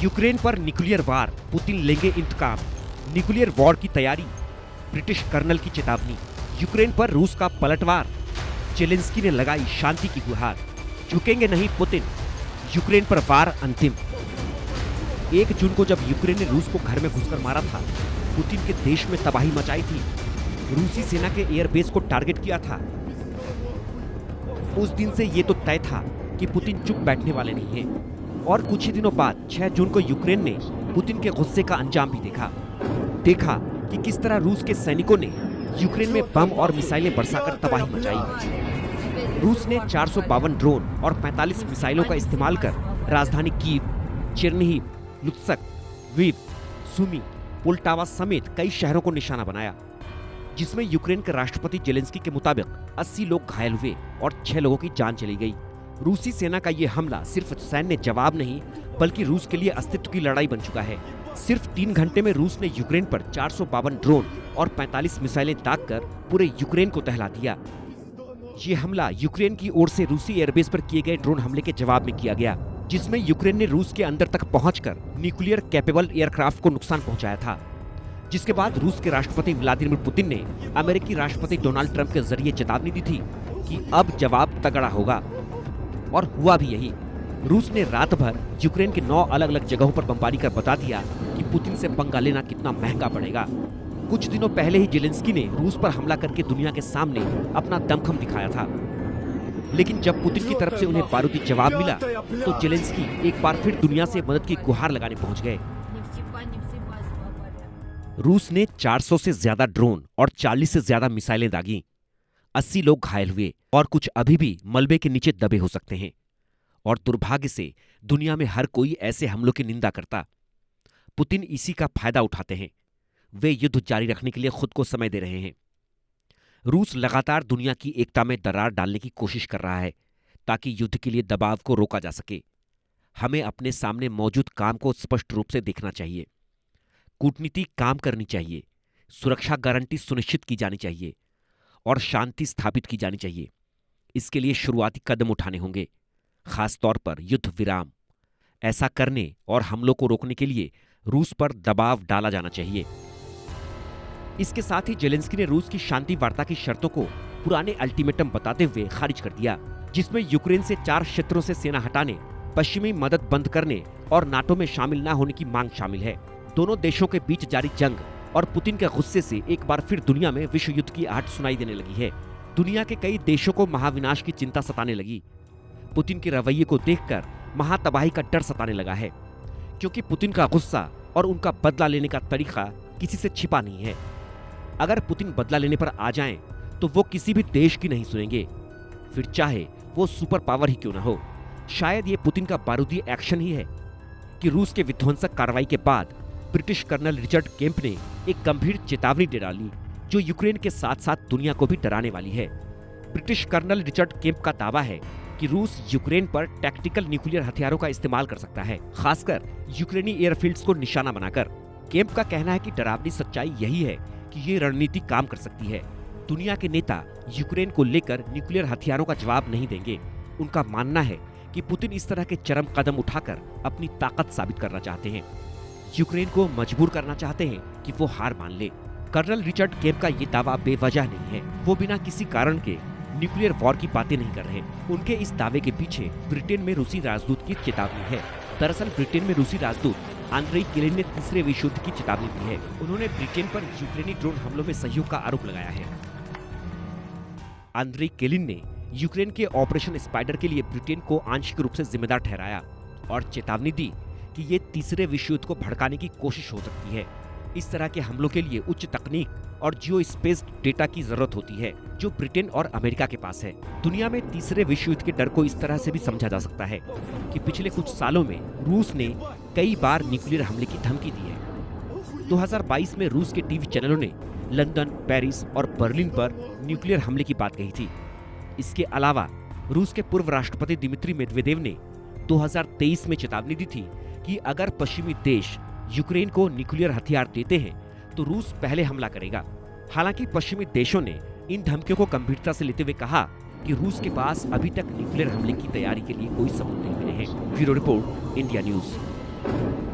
Ukraine पर nuclear वार, Putin लेंगे इंतकाम। Nuclear war की तैयारी, ब्रिटिश कर्नल की चेतावनी। यूक्रेन पर रूस का पलटवार, जेलेंस्की ने लगाई शांति की गुहार। झुकेंगे नहीं पुतिन, यूक्रेन पर वार अंतिम। 1 जून को जब यूक्रेन ने रूस को घर में घुसकर मारा था, पुतिन के देश में तबाही मचाई थी, रूसी सेना के एयरबेस को टारगेट किया था। उस दिन से ये तो तय था कि पुतिन चुप बैठने वाले नहीं हैं। और कुछ ही दिनों बाद 6 जून को यूक्रेन ने पुतिन के गुस्से का अंजाम भी देखा कि किस तरह रूस के सैनिकों ने यूक्रेन में बम और मिसाइलें बरसाकर तबाही मचाई। रूस ने 452 ड्रोन और 45 मिसाइलों का इस्तेमाल कर राजधानी Kyiv, Chernihiv, Lutsk, Lviv, Sumy, Poltava समेत कई शहरों को निशाना बनाया, जिसमें यूक्रेन के राष्ट्रपति जेलेंस्की के मुताबिक 80 लोग घायल हुए और 6 लोगों की जान चली गई। रूसी सेना का ये हमला सिर्फ सैन्य जवाब नहीं, बल्कि रूस के लिए अस्तित्व की लड़ाई बन चुका है। सिर्फ 3 घंटे में रूस ने यूक्रेन पर 452 ड्रोन और 45 मिसाइलें दागकर पूरे यूक्रेन को दहला दिया। ये हमला यूक्रेन की ओर से रूसी एयरबेस पर किए गए ड्रोन हमले के जवाब में किया गया, जिसमें यूक्रेन ने रूस के अंदर तक पहुंचकर न्यूक्लियर कैपेबल एयरक्राफ्ट को नुकसान पहुंचाया था। जिसके बाद रूस के राष्ट्रपति व्लादिमीर पुतिन ने अमेरिकी राष्ट्रपति डोनाल्ड ट्रंप के जरिए चेतावनी दी थी कि अब जवाब तगड़ा होगा, और हुआ भी यही। रूस ने रात भर यूक्रेन के 9 अलग अलग जगहों पर बमबारी कर बता दिया कि पुतिन से पंगा लेना कितना महंगा पड़ेगा। कुछ दिनों पहले ही जेलेंस्की ने रूस पर हमला करके दुनिया के सामने अपना दमखम दिखाया था, लेकिन जब पुतिन की तरफ से उन्हें बारूदी जवाब मिला तो जेलेंस्की एक बार फिर दुनिया से मदद की गुहार लगाने पहुंच गए। रूस ने 400 से ज्यादा ड्रोन और 40 से ज्यादा मिसाइलें दागी। 80 लोग घायल हुए और कुछ अभी भी मलबे के नीचे दबे हो सकते हैं। और दुर्भाग्य से दुनिया में हर कोई ऐसे हमलों की निंदा करता। पुतिन इसी का फायदा उठाते हैं। वे युद्ध जारी रखने के लिए खुद को समय दे रहे हैं। रूस लगातार दुनिया की एकता में दरार डालने की कोशिश कर रहा है ताकि युद्ध के लिए दबाव को रोका जा सके। हमें अपने सामने मौजूद काम को स्पष्ट रूप से देखना चाहिए। कूटनीति काम करनी चाहिए, सुरक्षा गारंटी सुनिश्चित की जानी चाहिए और शांति स्थापित की जानी चाहिए। इसके लिए शुरुआती कदम उठाने होंगे, खास तौर पर युद्ध विराम। ऐसा करने और हमलों को रोकने के लिए रूस पर दबाव डाला जाना चाहिए। इसके साथ ही जेलेंस्की ने रूस की शांति वार्ता की शर्तों को पुराने अल्टीमेटम बताते हुए खारिज कर दिया, जिसमें यूक्रेन से 4 क्षेत्रों से सेना हटाने, पश्चिमी मदद बंद करने और नाटो में शामिल न होने की मांग शामिल है। दोनों देशों के बीच जारी जंग और पुतिन के गुस्से से एक बार फिर दुनिया में विश्व युद्ध की आहट सुनाई देने लगी है। दुनिया के कई देशों को महाविनाश की चिंता सताने लगी। पुतिन के रवैये को देखकर महातबाही का डर सताने लगा है, क्योंकि पुतिन का गुस्सा और उनका बदला लेने का तरीका किसी से छिपा नहीं है। अगर पुतिन बदला लेने पर आ जाएं, तो वो किसी भी देश की नहीं सुनेंगे, फिर चाहे वो सुपर पावर ही क्यों न हो। शायद ये पुतिन का बारूदी एक्शन ही है कि रूस के विध्वंसक कार्रवाई के बाद ब्रिटिश कर्नल रिचर्ड केम्प ने एक गंभीर चेतावनी दे डाली, जो यूक्रेन के साथ साथ दुनिया को भी डराने वाली है। ब्रिटिश कर्नल रिचर्ड केम्प का दावा है कि रूस यूक्रेन पर टैक्टिकल न्यूक्लियर हथियारों का इस्तेमाल कर सकता है, खासकर यूक्रेनी एयरफील्ड्स को निशाना बनाकर। केम्प का कहना है कि डरावनी सच्चाई यही है कि ये रणनीति काम कर सकती है। दुनिया के नेता यूक्रेन को लेकर न्यूक्लियर हथियारों का जवाब नहीं देंगे। उनका मानना है कि पुतिन इस तरह के चरम कदम उठाकर अपनी ताकत साबित करना चाहते हैं, यूक्रेन को मजबूर करना चाहते हैं कि वो हार मान ले। कर्नल रिचर्ड केम्प का ये दावा बेवजह नहीं है। वो बिना किसी कारण के न्यूक्लियर वॉर की बातें नहीं कर रहे। उनके इस दावे के पीछे ब्रिटेन में रूसी राजदूत की चेतावनी है। दरअसल ब्रिटेन में रूसी राजदूत आंद्रेई केलिन ने तीसरे विश्व युद्ध की चेतावनी दी है। उन्होंने ब्रिटेन पर यूक्रेनी ड्रोन हमलों में सहयोग का आरोप लगाया है। आंद्रेई केलिन ने यूक्रेन के ऑपरेशन स्पाइडर के लिए ब्रिटेन को आंशिक रूप से जिम्मेदार ठहराया और चेतावनी दी कि ये तीसरे विश्व युद्ध को भड़काने की कोशिश हो सकती है। इस तरह के हमलों के लिए उच्च तकनीक और जियो स्पेस डेटा की जरूरत होती है, जो ब्रिटेन और अमेरिका के पास है। दुनिया में तीसरे विश्व युद्ध के डर को इस तरह से भी समझा जा सकता है कि पिछले कुछ सालों में रूस ने कई बार न्यूक्लियर हमले की धमकी दी है। 2022 में रूस के टीवी चैनलों ने लंदन, पेरिस और बर्लिन पर न्यूक्लियर हमले की बात कही थी। इसके अलावा रूस के पूर्व राष्ट्रपति दिमित्री मेदवेदेव ने 2023 में चेतावनी दी थी कि अगर पश्चिमी देश यूक्रेन को न्यूक्लियर हथियार देते हैं तो रूस पहले हमला करेगा। हालांकि पश्चिमी देशों ने इन धमकियों को गंभीरता से लेते हुए कहा कि रूस के पास अभी तक न्यूक्लियर हमले की तैयारी के लिए कोई सबूत नहीं मिले हैं। Bureau report, India news.